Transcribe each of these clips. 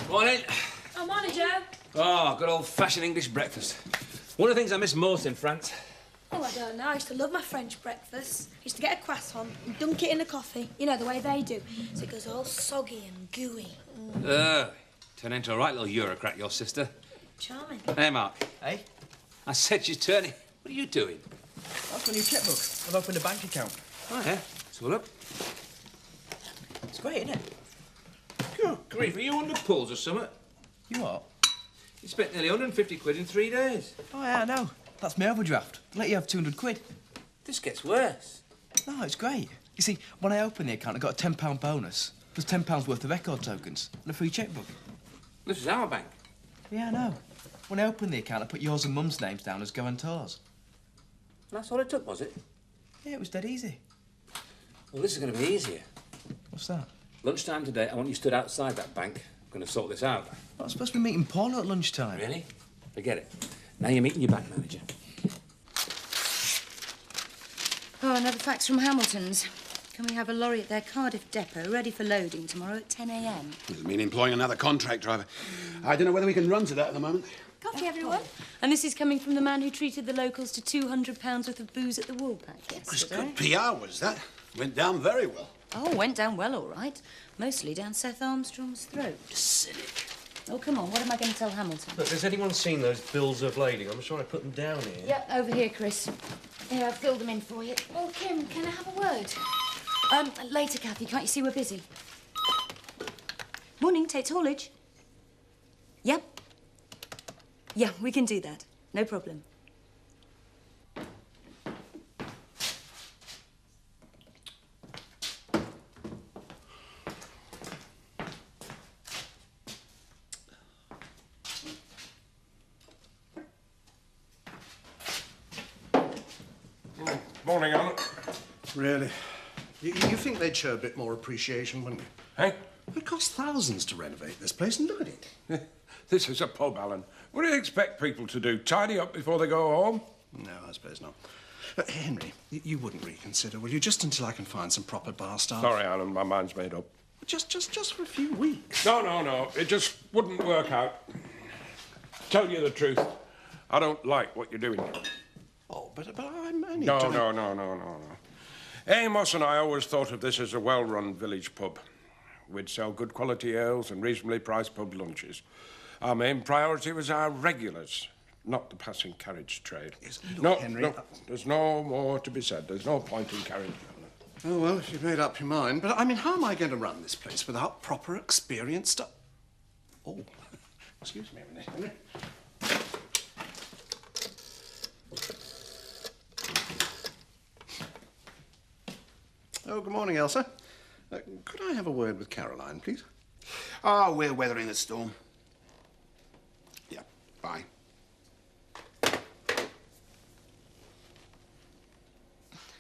Morning. Oh, morning, Joe. Oh, good old-fashioned English breakfast. One of the things I miss most in France. Oh, I don't know. I used to love my French breakfast. I used to get a croissant and dunk it in a coffee. You know, the way they do. So it goes all soggy and gooey. Turn into a right little Eurocrat, your sister. Charming. Hey, Mark. Hey? I said she's turning. What are you doing? That's my new checkbook. I've opened a bank account. Oh, yeah? Let's have a look. It's great, isn't it? Good grief, are you under pulls or something? You what? You spent nearly 150 quid in 3 days. Oh, yeah, I know. That's my overdraft. They let you have 200 quid. This gets worse. No, it's great. You see, when I opened the account, I got a £10 bonus. Plus £10 worth of record tokens and a free checkbook. This is our bank. Yeah, I know. When I opened the account, I put yours and Mum's names down as guarantors. That's all it took, was it? Yeah, it was dead easy. Well, this is going to be easier. What's that? Lunchtime today, I want you stood outside that bank. I'm going to sort this out. I was supposed to be meeting Paula at lunchtime. Really? Forget it. Now you're meeting your bank manager. Oh, another fax from Hamilton's. Can we have a lorry at their Cardiff depot ready for loading tomorrow at 10 a.m? Doesn't mean employing another contract driver. I don't know whether we can run to that at the moment. Coffee, everyone. And this is coming from the man who treated the locals to £200 worth of booze at the Woolpack yesterday. Good PR was that. Went down very well. Oh, went down well, all right. Mostly down Seth Armstrong's throat. Cynic. Oh, come on, what am I going to tell Hamilton? Look, has anyone seen those bills of lading? I'm sure I put them down here. Yep, over here, Chris. Here, I've filled them in for you. Oh, Kim, can I have a word? Later, Kathy. Can't you see we're busy? Morning, Tate's haulage. Yep. Yeah, we can do that. No problem. Morning, Alan. Really? You think they'd show a bit more appreciation, wouldn't you? Hey? It costs thousands to renovate this place, and look at it. This is a pub, Alan. What do you expect people to do? Tidy up before they go home? No, I suppose not. Henry, you wouldn't reconsider, will you? Just until I can find some proper bar staff. Sorry, Alan, my mind's made up. Just for a few weeks. No. It just wouldn't work out. Tell you the truth, I don't like what you're doing. Oh, but I'm only No. Amos and I always thought of this as a well-run village pub. We'd sell good quality ales and reasonably priced pub lunches. Our main priority was our regulars, not the passing carriage trade. Yes, look, Henry... No, there's no more to be said. There's no point in carrying on. Oh, well, if you've made up your mind. But, I mean, how am I going to run this place without proper experienced staff? Oh, excuse me a minute, Henry. Oh, good morning, Elsa. Could I have a word with Caroline, please? Oh, we're weathering the storm. Yeah, bye.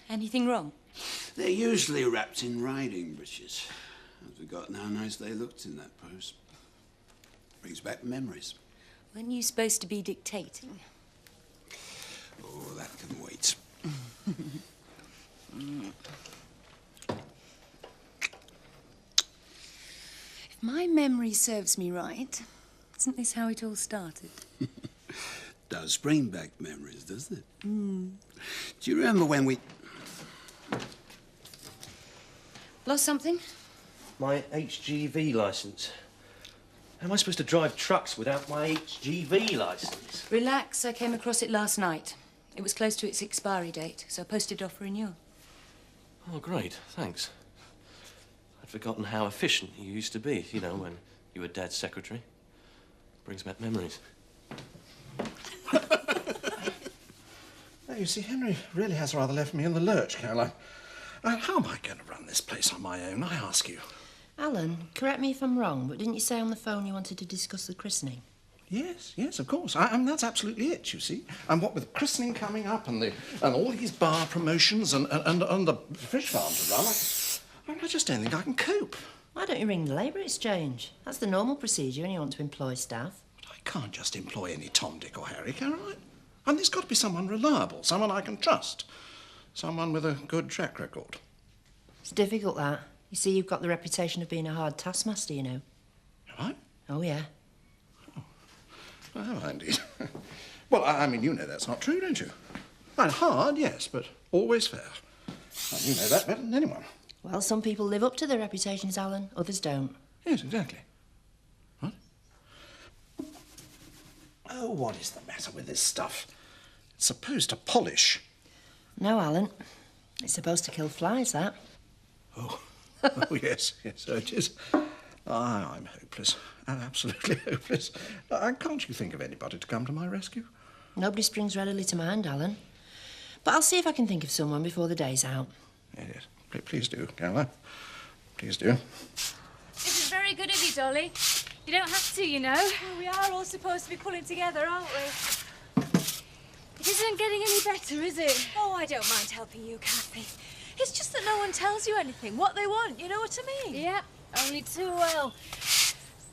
Anything wrong? They're usually wrapped in riding breeches. I've forgotten how nice they looked in that pose. Brings back memories. Weren't you supposed to be dictating? Oh, that can wait. If my memory serves me right, isn't this how it all started? Does bring back memories, doesn't it? Do you remember when we... Lost something? My HGV licence. How am I supposed to drive trucks without my HGV licence? Relax, I came across it last night. It was close to its expiry date, so I posted it off for renewal. Oh, great, thanks. I'd forgotten how efficient you used to be, you know, when you were Dad's secretary. Brings back memories. Now, you see, Henry really has rather left me in the lurch, Caroline. How am I going to run this place on my own, I ask you? Alan, correct me if I'm wrong, but didn't you say on the phone you wanted to discuss the christening? Yes, of course. I mean, that's absolutely it, you see. And what with christening coming up and all these bar promotions and the fish farm to run, I just don't think I can cope. Why don't you ring the Labour Exchange? That's the normal procedure when you want to employ staff. But I can't just employ any Tom, Dick or Harry, Caroline. And there's got to be someone reliable, someone I can trust, someone with a good track record. It's difficult, that. You see, you've got the reputation of being a hard taskmaster, you know. Have I? Oh, yeah. Oh, have I indeed? Well, I mean, you know that's not true, don't you? Right, hard, yes, but always fair. Well, you know that better than anyone. Well, some people live up to their reputations, Alan. Others don't. Yes, exactly. What? Oh, what is the matter with this stuff? It's supposed to polish. No, Alan. It's supposed to kill flies, that. Oh, oh yes, so it is. I'm hopeless. I'm absolutely hopeless. Can't you think of anybody to come to my rescue? Nobody springs readily to mind, Alan. But I'll see if I can think of someone before the day's out. Yes. Please do, Caroline. Please do. This is very good of you, Dolly. You don't have to, you know. Well, we are all supposed to be pulling together, aren't we? It isn't getting any better, is it? Oh, I don't mind helping you, Kathy. It's just that no one tells you anything, what they want, you know what I mean? Yeah, only too well.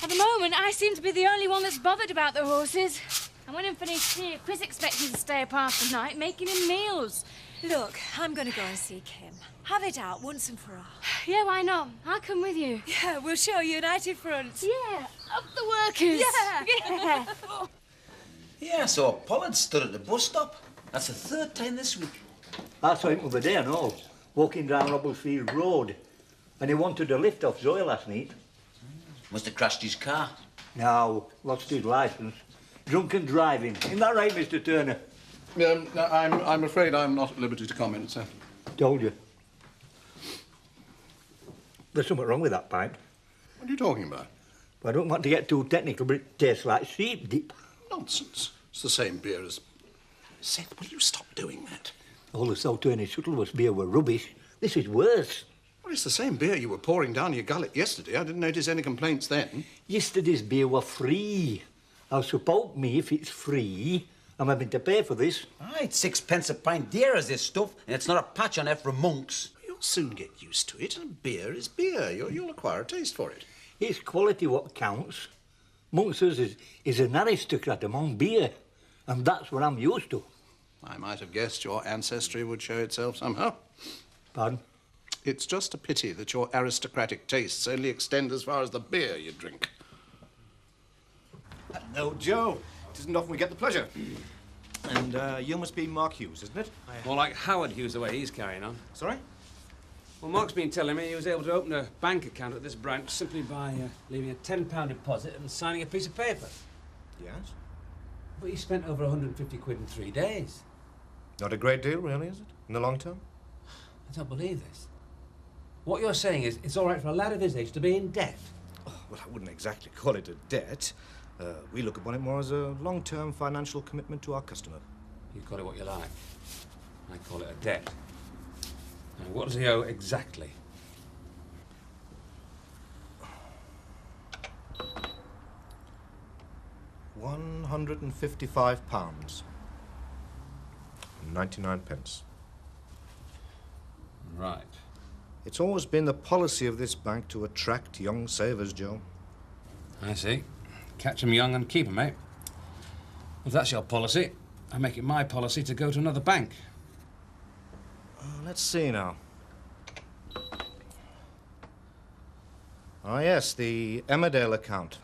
At the moment, I seem to be the only one that's bothered about the horses. And when I'm finished here, Chris expects me to stay up half the night, making him meals. Look, I'm going to go and see Kim. Have it out once and for all. Yeah, why not? I'll come with you. Yeah, we'll show United Front. Yeah, up the workers. Yeah. Yeah, so Pollard stood at the bus stop. That's the third time this week. I saw him the other day and all, walking down Robblesfield Road. And he wanted a lift off Zoe last night. Must have crashed his car. No, lost his licence. Drunken driving. Isn't that right, Mr. Turner? No, I'm afraid I'm not at liberty to comment, sir. Told you. There's something wrong with that pint. What are you talking about? Well, I don't want to get too technical, but it tastes like sheep dip. Nonsense. It's the same beer as... Seth, will you stop doing that? All the Salterney Shuttleworth beer were rubbish. This is worse. Well, it's the same beer you were pouring down your gullet yesterday. I didn't notice any complaints then. Yesterday's beer were free. I'll support me if it's free. I'm having to pay for this. Aye, it's 6p a pint dear as this stuff, and it's not a patch on it from Monks. You'll soon get used to it, and beer is beer. You'll acquire a taste for it. It's quality what counts. Monks is an aristocrat among beer, and that's what I'm used to. I might have guessed your ancestry would show itself somehow. Pardon? It's just a pity that your aristocratic tastes only extend as far as the beer you drink. No, Joe. It isn't often we get the pleasure. And you must be Mark Hughes, isn't it? More like Howard Hughes, the way he's carrying on. Sorry? Well, Mark's been telling me he was able to open a bank account at this branch simply by leaving a £10 deposit and signing a piece of paper. Yes? But he spent over 150 quid in 3 days. Not a great deal, really, is it? In the long term? I don't believe this. What you're saying is it's all right for a lad of his age to be in debt. Oh, well, I wouldn't exactly call it a debt. We look upon it more as a long-term financial commitment to our customer. You call it what you like. I call it a debt. Now, what does he owe exactly? £155.99. Right. It's always been the policy of this bank to attract young savers, Joe. I see. Catch 'em young and keep 'em, eh? If that's your policy, I make it my policy to go to another bank. Let's see now. Ah, yes, the Emmerdale account.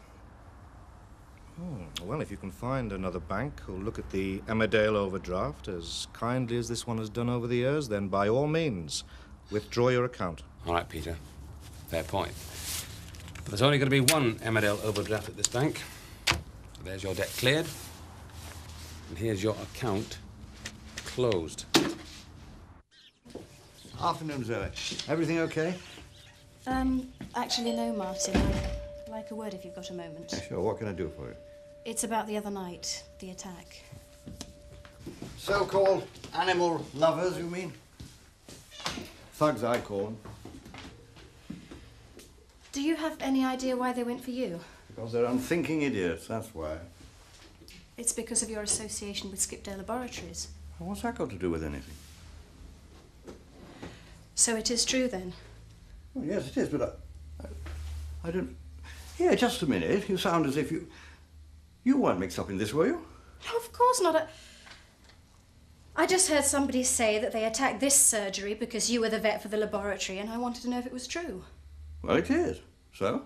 Well, if you can find another bank who'll look at the Emmerdale overdraft as kindly as this one has done over the years, then by all means, withdraw your account. All right, Peter. Fair point. But there's only going to be one Emmerdale overdraft at this bank. There's your debt cleared. And here's your account closed. Afternoon, Zoe. Everything okay? Actually, no, Martin. I'd like a word if you've got a moment. Sure, what can I do for you? It's about the other night, the attack. So-called animal lovers, you mean? Thugs, I call them. Do you have any idea why they went for you? Because they're unthinking idiots, that's why. It's because of your association with Skipdale Laboratories. Well, what's that got to do with anything? So it is true, then? Well, yes, it is, but I don't... Here, just a minute. You sound as if you... You weren't mixed up in this, were you? No, of course not. I just heard somebody say that they attacked this surgery because you were the vet for the laboratory, and I wanted to know if it was true. Well, it is. So?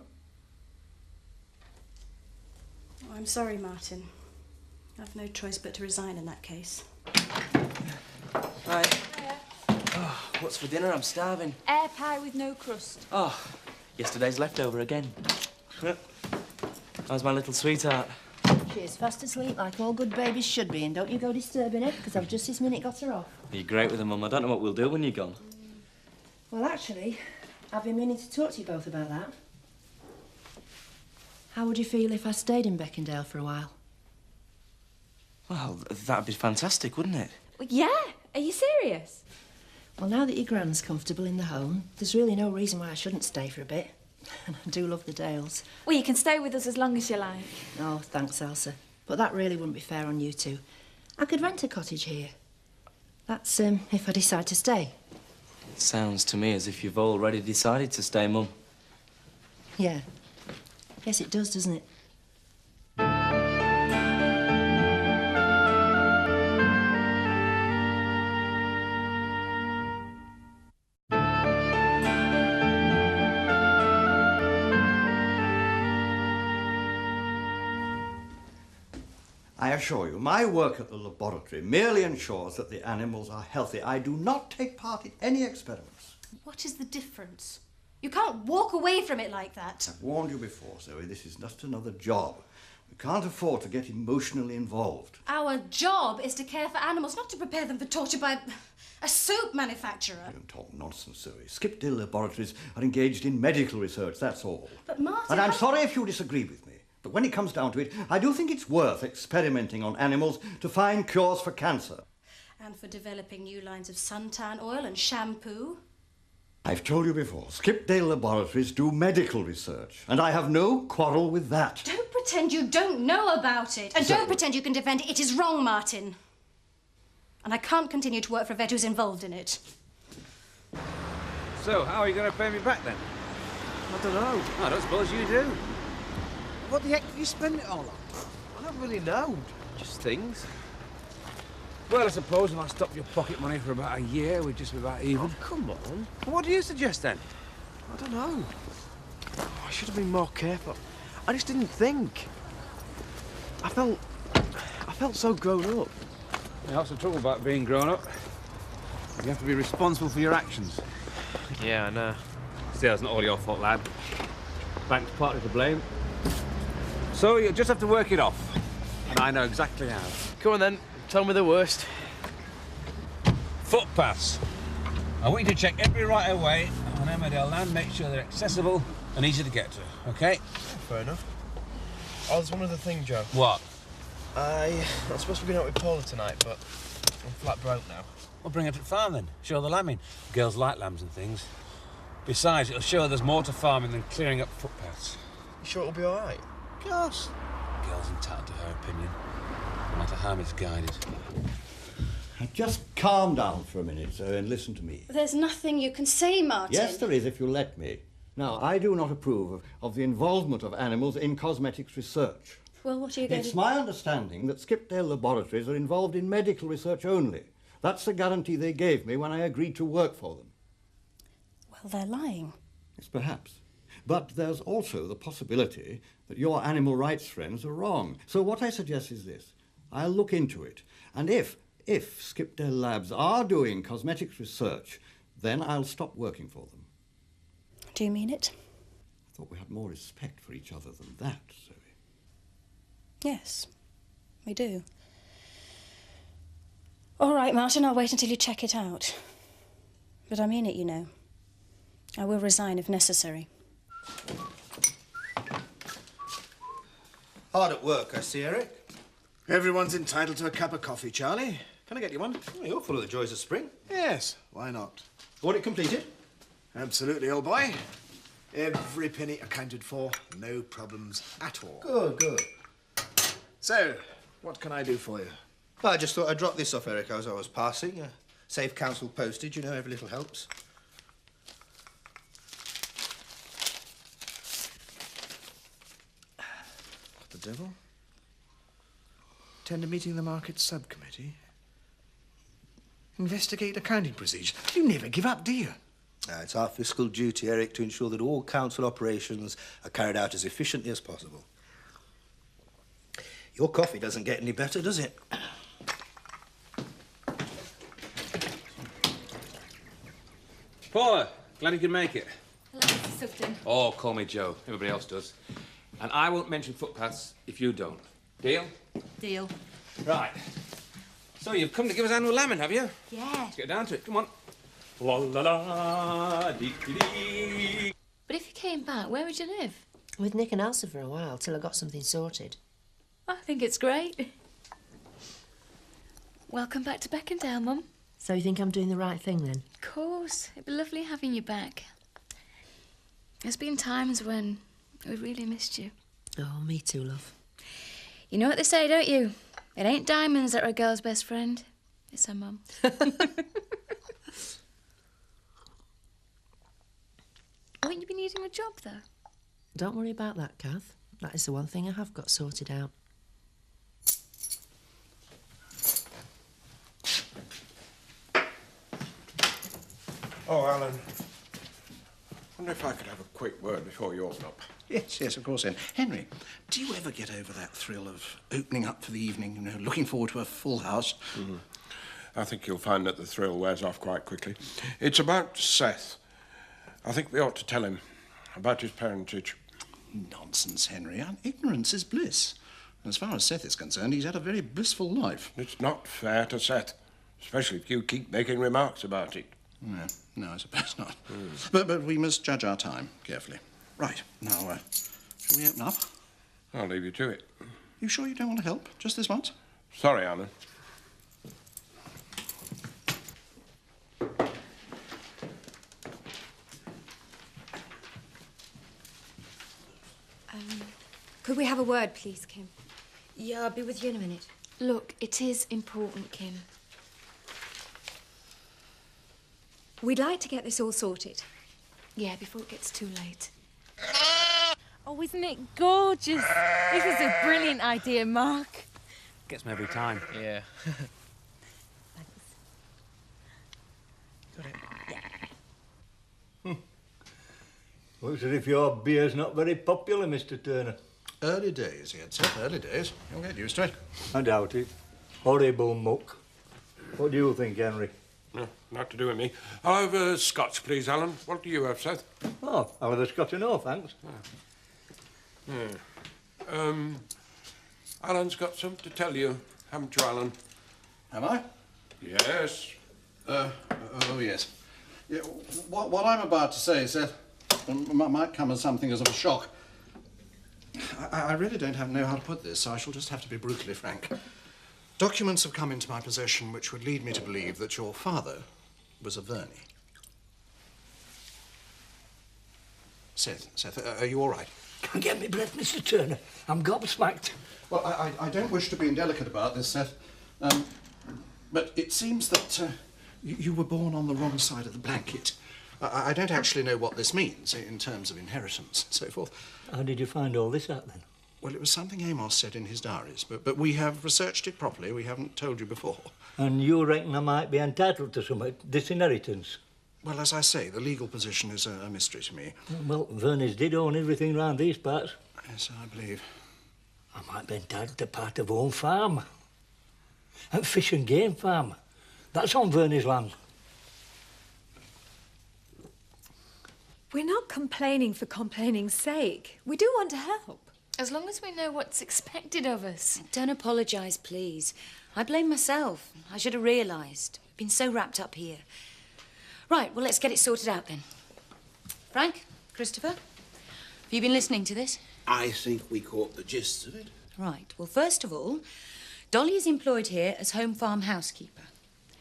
I'm sorry, Martin. I've no choice but to resign in that case. Right. Oh, what's for dinner? I'm starving. Air pie with no crust. Oh, yesterday's leftover again. How's my little sweetheart? She's fast asleep like all good babies should be, and don't you go disturbing her, because I've just this minute got her off. You're great with her, Mum. I don't know what we'll do when you're gone. Well, actually, I've been meaning to talk to you both about that. How would you feel if I stayed in Beckendale for a while? Well, that'd be fantastic, wouldn't it? Yeah? Are you serious? Well, now that your Gran's comfortable in the home, there's really no reason why I shouldn't stay for a bit. And I do love the Dales. Well, you can stay with us as long as you like. Oh, thanks, Elsa. But that really wouldn't be fair on you two. I could rent a cottage here. That's, if I decide to stay. It sounds to me as if you've already decided to stay, Mum. Yeah. Yes, it does, doesn't it? I assure you, my work at the laboratory merely ensures that the animals are healthy. I do not take part in any experiments. What is the difference? You can't walk away from it like that. I've warned you before, Zoe, this is just another job. We can't afford to get emotionally involved. Our job is to care for animals, not to prepare them for torture by a soap manufacturer. Don't talk nonsense, Zoe. Skipdale Laboratories are engaged in medical research, that's all. But Martin... And I'm sorry if you disagree with me. But when it comes down to it, I do think it's worth experimenting on animals to find cures for cancer. And for developing new lines of suntan oil and shampoo. I've told you before, Skipdale Laboratories do medical research, and I have no quarrel with that. Don't pretend you don't know about it. And don't pretend you can defend it. It is wrong, Martin. And I can't continue to work for a vet who's involved in it. So, how are you going to pay me back, then? I don't know. I don't suppose you do. What the heck did you spend it all on? I don't really know. Just things. Well, I suppose if I stop your pocket money for about a year, we'd just be about even. Oh, come on. What do you suggest, then? I don't know. Oh, I should have been more careful. I just didn't think. I felt so grown up. Yeah, that's the trouble about being grown up. You have to be responsible for your actions. Yeah, I know. Still, it's not all your fault, lad. Bank's partly to blame. So you just have to work it off. And I know exactly how. Come on, then. Tell me the worst. Footpaths. I want you to check every right-of-way on Emmerdale land, make sure they're accessible and easy to get to, OK? Fair enough. Oh, there's one other thing, Joe. What? I'm supposed to be going out with Paula tonight, but I'm flat broke now. Well, bring her to the farm, then. Show her the lambing. Girls like lambs and things. Besides, it'll show her there's more to farming than clearing up footpaths. You sure it'll be all right? Of course. Girl's entitled to her opinion, no matter how misguided. Just calm down for a minute, Zoe, and listen to me. There's nothing you can say, Martin. Yes, there is, if you'll let me. Now, I do not approve of the involvement of animals in cosmetics research. Well, what are you going to... It's my understanding that Skipdale Laboratories are involved in medical research only. That's the guarantee they gave me when I agreed to work for them. Well, they're lying. Yes, perhaps. But there's also the possibility that your animal rights friends are wrong. So what I suggest is this. I'll look into it. And if Skipdale Labs are doing cosmetics research, then I'll stop working for them. Do you mean it? I thought we had more respect for each other than that, Zoe. Yes, we do. All right, Martin, I'll wait until you check it out. But I mean it, you know. I will resign if necessary. Hard at work, I see, Eric. Everyone's entitled to a cup of coffee, Charlie. Can I get you one? Oh, you're full of the joys of spring. Yes, why not? Audit completed? Absolutely, old boy. Every penny accounted for, no problems at all. Good, good. So, what can I do for you? Well, I just thought I'd drop this off, Eric, as I was passing. Save council postage, you know, every little helps. What the devil? Attend a meeting of the Market Subcommittee? Investigate accounting procedures. You never give up, do you? It's our fiscal duty, Eric, to ensure that all council operations are carried out as efficiently as possible. Your coffee doesn't get any better, does it? Paula, glad you could make it. Hello, Mr. Sugden. Oh, call me Joe. Everybody else does. And I won't mention footpaths if you don't. Deal? Deal. Right. So you've come to give us annual lambing, have you? Yeah. Let's get down to it. Come on. La la la, dee dee dee. But if you came back, where would you live? With Nick and Elsa for a while, till I got something sorted. I think it's great. Welcome back to Beckendale, Mum. So you think I'm doing the right thing, then? Of course. It'd be lovely having you back. There's been times when we've really missed you. Oh, me too, love. You know what they say, don't you? It ain't diamonds that are a girl's best friend. It's her mum. Won't you be needing a job, though? Don't worry about that, Kath. That is the one thing I have got sorted out. Oh, Alan. Wonder if I could have a quick word before you open up. Yes, yes, of course, Hen. Henry, do you ever get over that thrill of opening up for the evening, you know, looking forward to a full house? Mm. I think you'll find that the thrill wears off quite quickly. It's about Seth. I think we ought to tell him about his parentage. Nonsense, Henry. Ignorance is bliss. As far as Seth is concerned, he's had a very blissful life. It's not fair to Seth, especially if you keep making remarks about it. No, I suppose not. But we must judge our time carefully. Right, now, shall we open up? I'll leave you to it. You sure you don't want to help? Just this once? Sorry, Alan. Could we have a word, please, Kim? Yeah, I'll be with you in a minute. Look, it is important, Kim. We'd like to get this all sorted. Yeah, before it gets too late. Oh, isn't it gorgeous? This is a brilliant idea, Mark. Gets me every time. Yeah. Looks as if your beer's not very popular, Mr. Turner. Early days, he had said. Early days. You'll get used to it. I doubt it. Horrible muck. What do you think, Henry? No, not to do with me. I'll have a Scotch, please, Alan. What do you have, Seth? Oh, I'll have a Scotch and all, thanks. Alan's got something to tell you, haven't you, Alan? Am I? Yes. Oh, yes. Yeah, what I'm about to say, Seth, might come as something as of a shock. I really don't know how to put this, so I shall just have to be brutally frank. Documents have come into my possession which would lead me to believe that your father was a Verney. Seth, are you all right? Can't get me breath, Mr. Turner. I'm gobsmacked. Well, I don't wish to be indelicate about this, Seth, but it seems that you were born on the wrong side of the blanket. I don't actually know what this means in terms of inheritance and so forth. How did you find all this out, then? Well, it was something Amos said in his diaries, but we have researched it properly. We haven't told you before. And you reckon I might be entitled to some disinheritance? Well, as I say, the legal position is a mystery to me. Well, Verneys did own everything round these parts. Yes, I believe. I might be entitled to part of own farm. And fish and game farm. That's on Verney's land. We're not complaining for complaining's sake. We do want to help. As long as we know what's expected of us. Don't apologise, please. I blame myself. I should have realised. I've been so wrapped up here. Right, well, let's get it sorted out then. Frank, Christopher, have you been listening to this? I think we caught the gist of it. Right, well, first of all, Dolly is employed here as home farm housekeeper.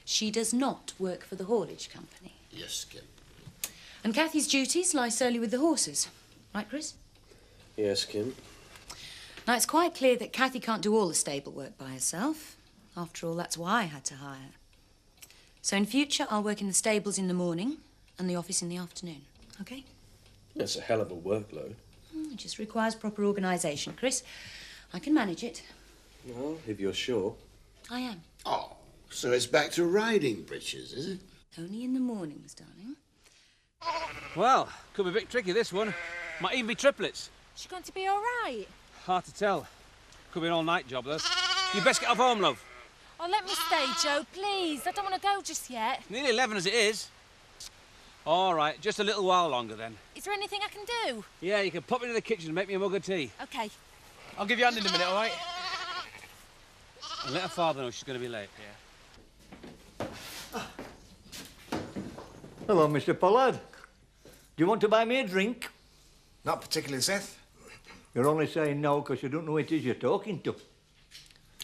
She does not work for the haulage company. Yes, Kim. And Kathy's duties lie solely with the horses. Right, Chris? Yes, Kim. Now, it's quite clear that Kathy can't do all the stable work by herself. After all, that's why I had to hire her. So in future, I'll work in the stables in the morning and the office in the afternoon, OK? That's a hell of a workload. It just requires proper organisation, Chris. I can manage it. Well, if you're sure. I am. Oh, so it's back to riding breeches, is it? Only in the mornings, darling. Well, could be a bit tricky, this one. Might even be triplets. Is she going to be all right? Hard to tell. Could be an all-night job, though. You best get off home, love. Oh, let me stay, Joe, please. I don't want to go just yet. Nearly 11 as it is. All right, just a little while longer, then. Is there anything I can do? Yeah, you can pop into the kitchen and make me a mug of tea. OK. I'll give you a hand in a minute, all right? And let her father know she's going to be late. Yeah. Hello, Mr. Pollard. Do you want to buy me a drink? Not particularly, Seth. You're only saying no because you don't know who it is you're talking to.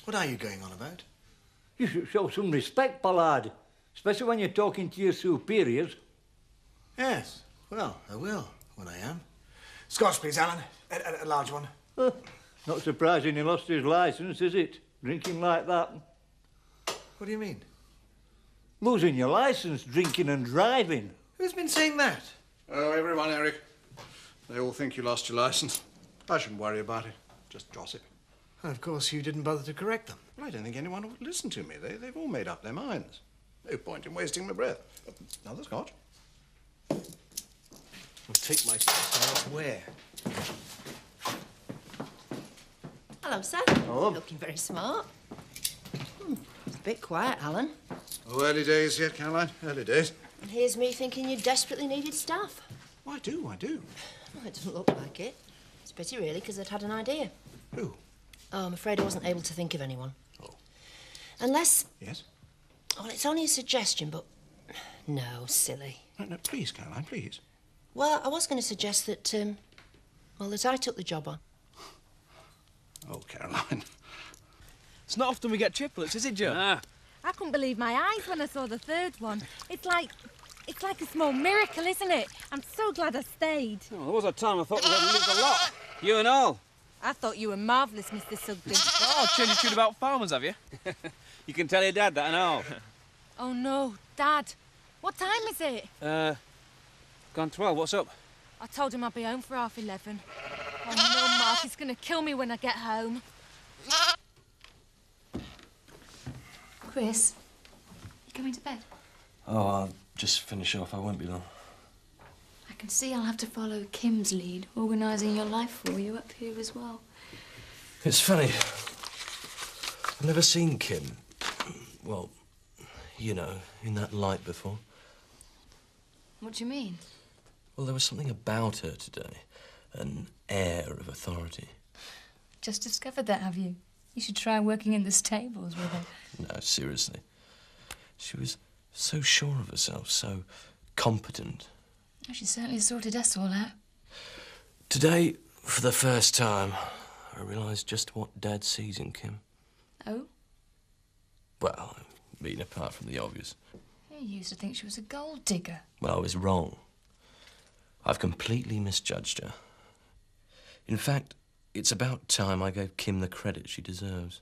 What are you going on about? You should show some respect, Pollard. Especially when you're talking to your superiors. Yes. Well, I will, when I am. Scotch, please, Alan. A large one. Not surprising he lost his licence, is it? Drinking like that. What do you mean? Losing your licence, drinking and driving. Who's been saying that? Oh, everyone, Eric. They all think you lost your licence. I shouldn't worry about it. Just gossip. And of course, you didn't bother to correct them. Well, I don't think anyone would listen to me. They've all made up their minds. No point in wasting my breath. Another Scotch? I'll take my sister elsewhere. Hello, sir. Oh. Looking very smart. It's a bit quiet, Alan. Oh, early days yet, Caroline. Early days. And here's me thinking you desperately needed staff. Well, I do. Well, it doesn't look like it. It's pity, really, because I'd had an idea. Who? Oh, I'm afraid I wasn't able to think of anyone. Oh. Unless... Yes? Well, it's only a suggestion, but... No, silly. No, please, Caroline, please. Well, I was going to suggest that, that I took the job on. Oh, Caroline. It's not often we get triplets, is it, Joe? Nah. I couldn't believe my eyes when I saw the third one. It's like a small miracle, isn't it? I'm so glad I stayed. Oh, there was a time I thought we were going to lose a lot. You and all. I thought you were marvellous, Mr. Sugden. Oh, changed your tune about farmers, have you? You can tell your dad that and all. Oh, no. Dad, what time is it? Gone 12. What's up? I told him I'd be home for 11:30. Oh, no, Mark, he's going to kill me when I get home. Chris, you coming to bed? Oh, I'll just finish off. I won't be long. I can see I'll have to follow Kim's lead, organising your life for you up here as well. It's funny. I've never seen Kim. Well, you know, in that light before. What do you mean? Well, there was something about her today. An air of authority. Just discovered that, have you? You should try working in the stables with her. No, seriously. She was so sure of herself, so competent. Oh, she certainly sorted us all out. Today, for the first time, I realised just what Dad sees in Kim. Oh? Well, I mean, apart from the obvious. You used to think she was a gold digger. Well, I was wrong. I've completely misjudged her. In fact, it's about time I gave Kim the credit she deserves.